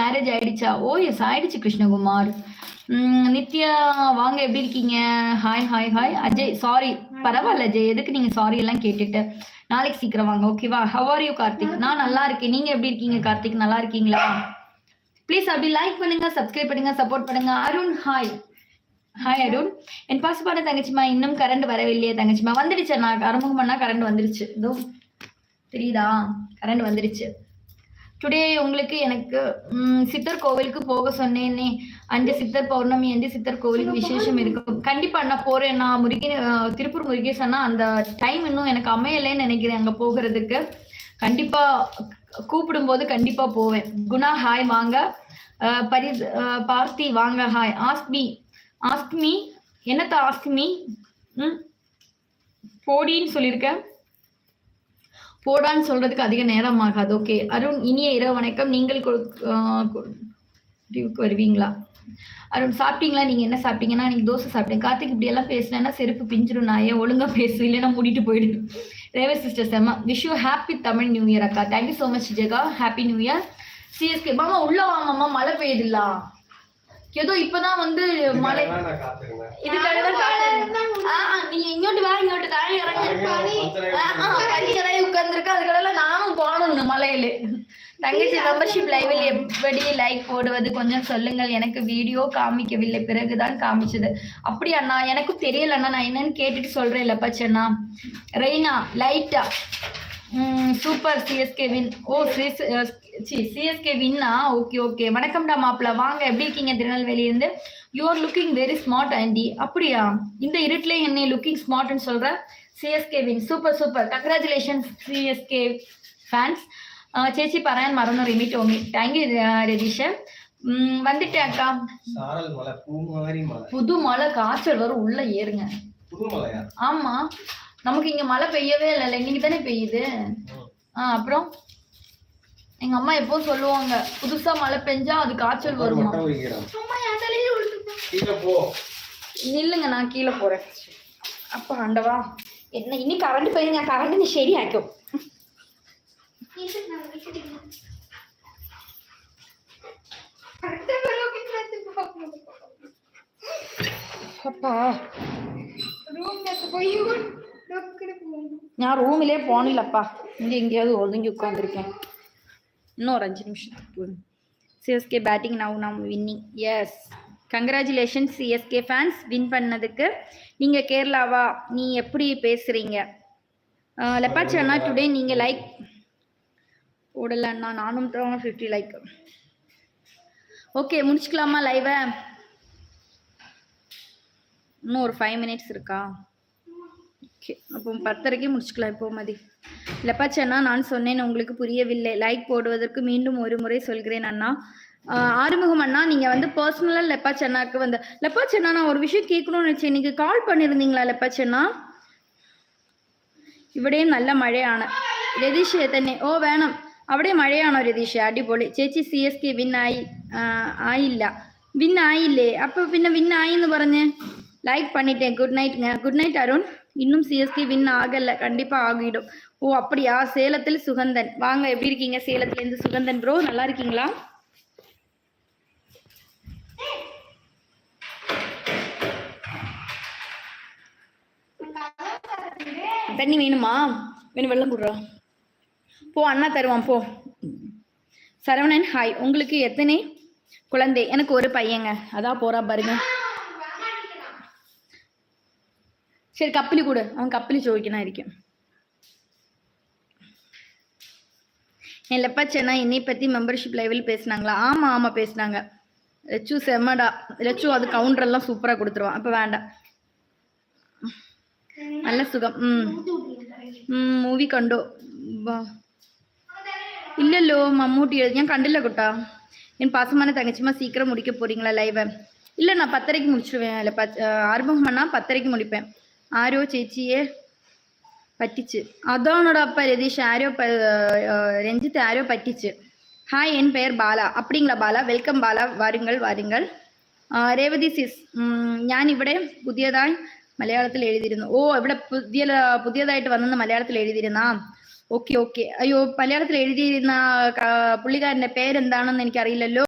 Marriage ஆயிடுச்சா? ஓ S ஆயிடுச்சு கிருஷ்ணகுமார். நித்யா வாங்க, எப்படி இருக்கீங்க? Hi hi hi. Ajay sorry. பரவாயில்ல அஜய், எதுக்கு நீங்க சாரி எல்லாம் கேட்டுட்டு. நாளைக்கு சீக்கிரம் வாங்க, ஓகேவா? How are you Karthik? நான் நல்லா இருக்கேன். நீங்க எப்படி இருக்கீங்க கார்த்திக்? நல்லா இருக்கீங்களா? ப்ளீஸ் அப்படி லைக் பண்ணுங்க, சப்ஸ்கிரைப் பண்ணுங்க, சப்போர்ட் பண்ணுங்க. அருண் ஹாய். ஹாய் அருண். என் பாசுபாட தங்கச்சிமா, இன்னும் கரண்ட் வரவில்லையே தங்கச்சிமா? வந்துடுச்சு, நான் அறிமுகம் பண்ணா கரண்ட் வந்துருச்சு. இதோ தெரியுதா? கரண்ட் வந்துருச்சு. டுடே உங்களுக்கு எனக்கு சித்தர் கோவிலுக்கு போக சொன்னேனே, அன்று சித்தர் பௌர்ணமி என்று சித்தர் கோவிலுக்கு விசேஷம் இருக்கும். கண்டிப்பா நான் போறேன். நான் திருப்பூர் முருகேசன்னா அந்த டைம் இன்னும் எனக்கு அமையலைன்னு நினைக்கிறேன் அங்க போகிறதுக்கு. கண்டிப்பா கூப்பிடும் போது கண்டிப்பா போவேன். குணா ஹாய் வாங்க. பார்த்தி வாங்க ஹாய். ஆஸ்மி என்னத்த ஆஸ்மி போடின்னு சொல்லியிருக்கேன். போடான்னு சொல்றதுக்கு அதிக நேரம் ஆகாது. ஓகே அருண், இனிய இரவு வணக்கம். நீங்கள் வருவீங்களா? அருண் சாப்பிட்டீங்களா? நீங்க என்ன சாப்பிட்டீங்கன்னா? நீங்க தோசை சாப்பிட்டேன். கார்த்திக் இப்படி எல்லாம் பேசினேன்னா செருப்பு பிஞ்சிரும். நான் ஏன் ஒழுங்கா பேசு, இல்லைன்னா மூடிட்டு போயிடுது. ரேவ சிஸ்டர் செம்மா. Wish you happy Tamil new year அக்கா. Thank you so much Jega. Happy new year. CSK மாமா உள்ள வாமாமா, மழை பெய்யுதுல்ல. ஏதோ இப்பதான் வந்து மழை. இதுக்காக நீங்க இங்கோட்டு வேற இங்கோட்டு தாழி இறங்கி உட்கார்ந்துருக்க. அதுக்கடல நானும் போகணும் மலையில. தங்கச்சி மெம்பர்ஷிப் லைவில் எப்படி லைக் போடுவது கொஞ்சம் சொல்லுங்கள். எனக்கு வீடியோ காமிக்கவில்லை, பிறகுதான் காமிச்சது. அப்படி அண்ணா எனக்கும் தெரியல அண்ணா, நான் என்னன்னு கேட்டுட்டு சொல்றேன். இல்லப்பா சென்னா. ரெய்னா லைட்டா super CSK win. Oh CSK வின்னா. Okay okay. வணக்கம்டா மாப்பிள்ள, வாங்க. எப்படி இருக்கீங்க திருநெல்வேலி இருந்து? You are looking very smart aunty. அப்படியா? இந்த இருட்டிலே என்னை லுக்கிங் ஸ்மார்ட்னு சொல்ற? CSK win. Super super. Congratulations CSK fans. சேச்சி பராயன் மறந்து ரிமிட் ஓமி. தேங்க்யூ ரதீஷன். வந்துட்டேன் அக்கா. புது மழை, காய்ச்சல் வரும், உள்ள ஏறுங்க. ஆமா, நமக்கு இங்க மழை பெய்யவே இல்லை, இன்னைக்கு தானே பெய்யுது. அப்புறம் எங்க அம்மா எப்போ சொல்லுவாங்க, புதுசா மழை பெஞ்சா அது காய்ச்சல் வருமா. நில்லுங்க, நான் கீழே போறேன். அப்ப ஆண்டவா, என்ன இன்னி கரண்ட் போயிருங்க. கரண்ட் நீ சரி ஆக்கும். அப்பா நான் ரூமிலே போனில்லப்பா, இங்க எங்கேயாவது ஒதுங்கி உட்காந்துருக்கேன். இன்னும் ஒரு 5 நிமிஷத்துக்கு. சிஎஸ்கே பேட்டிங் நவ் நம் winning. Yes, congratulation CSK fans win பண்ணதுக்கு. நீங்க கேரளாவா? நீ எப்படி பேசுறீங்க? லெப்பாச்சி அண்ணா டுடே நீங்க லைக் போடல அண்ணா. 450 லைக். ஓகே முடிச்சுக்கலாமா லைவ? இன்னும் ஒரு 5 மினிட்ஸ் இருக்கா? ஓகே, அப்போ 10:30க்கு முடிச்சுக்கலாம். இப்போ மதி லெப்பாச்சி அண்ணா, நான் சொன்னேன் உங்களுக்கு புரியவில்லை. லைக் போடுவதற்கு மீண்டும் ஒரு முறை சொல்கிறேன் அண்ணா. ஆறுமுகம் அண்ணா, நீங்க வந்து பர்சனலா லெப்பாச்சி அண்ணாக்கு வந்து லெப்பாச்சி அண்ணா, நான் ஒரு விஷயம் கேட்கணும்னு நினைச்சேன். நீங்க கால் பண்ணிருந்தீங்களா லெப்பாச்சி அண்ணா? ഇവിടെയും നല്ല മഴയാണ്. രതീഷ് തന്നെ. ഓ വേണം. അവിടെ മഴയാണോ രതീഷ്? അടിപൊളി. ചേച്ചി CSK വിൻ ആയില്ല. വിൻ ആയില്ലേ? അപ്പൊ പിന്നെ വിൻ ആയി എന്ന് പറഞ്ഞ് லைக் பண்ணிட்டேன். குட் நைட்ங்க. Good night Arun. இன்னும் CSK வின் ஆகல, கண்டிப்பா ஆகிடும். ஓ அப்படியா? சேலத்தில் சுகந்தன் வாங்க. எப்படி இருக்கீங்க சேலத்துல இருந்து சுகந்தன் ப்ரோ? நல்லா இருக்கீங்களா? தண்ணி வேணுமா? வேணும், வெள்ளம் கொடுறா. போ, அண்ணா தருவான் போ. சரவணன் ஹாய். உங்களுக்கு எத்தனை குழந்தை? எனக்கு ஒரு பையங்க. அதான் போறா பாருங்க. சரி கப்பலி கொடு, அவன் கப்பலி ചോദിക്കണായിരിക്കും. என் லெப்பாச்சேனா என்னை பத்தி மெம்பர்ஷிப் லைவில் பேசினாங்களா? ஆமா ஆமா பேசினாங்க. லட்சு செம்மடா. லட்சு அது கவுண்டர் எல்லாம் சூப்பரா கொடுத்துருவான். அப்ப வேண்டாம், நல்ல சுகம். മൂവി കണ്ടോ? ഇല്ലല്ലോ മമ്മൂട്ടി. ഞാൻ കണ്ടില്ല കുട്ടാ. என் பாசமான தங்கச்சிமா, சீக்கிரம் முடிக்க போறீங்களா லைவ? இல்லை, நான் 10:30க்கு முடிச்சிடுவேன். இல்லை ஆரம்பம்னா 10:30க்கு முடிப்பேன். ആരോ ചേച്ചിയെ പറ്റിച്ച്. അതാണോടാ அப்பா രതീഷ്. ആരോ രഞ്ജിത്ത് ആരോ പറ്റിച്ച്. ஹாய், என் பெயர் பாலா. அப்படிங்களா பாலா? வெல்கம் பாலா, வாருங்கள் வாருங்கள். രേവതി സിസ്, ഞാൻ ഇവിടെ പുതിയതായി മലയാളത്തിൽ എഴുതിയിരുന്നു. ഓ, ഇവിടെ പുതിയതായിട്ട് വന്നെന്ന് മലയാളത്തിൽ എഴുതിയിരുന്നാ? Okay okay. അയ്യോ മലയാളത്തിൽ എഴുതിയിരുന്ന പുള്ളിക്കാരന്റെ പേരെന്താണെന്ന് എനിക്കറിയില്ലല്ലോ.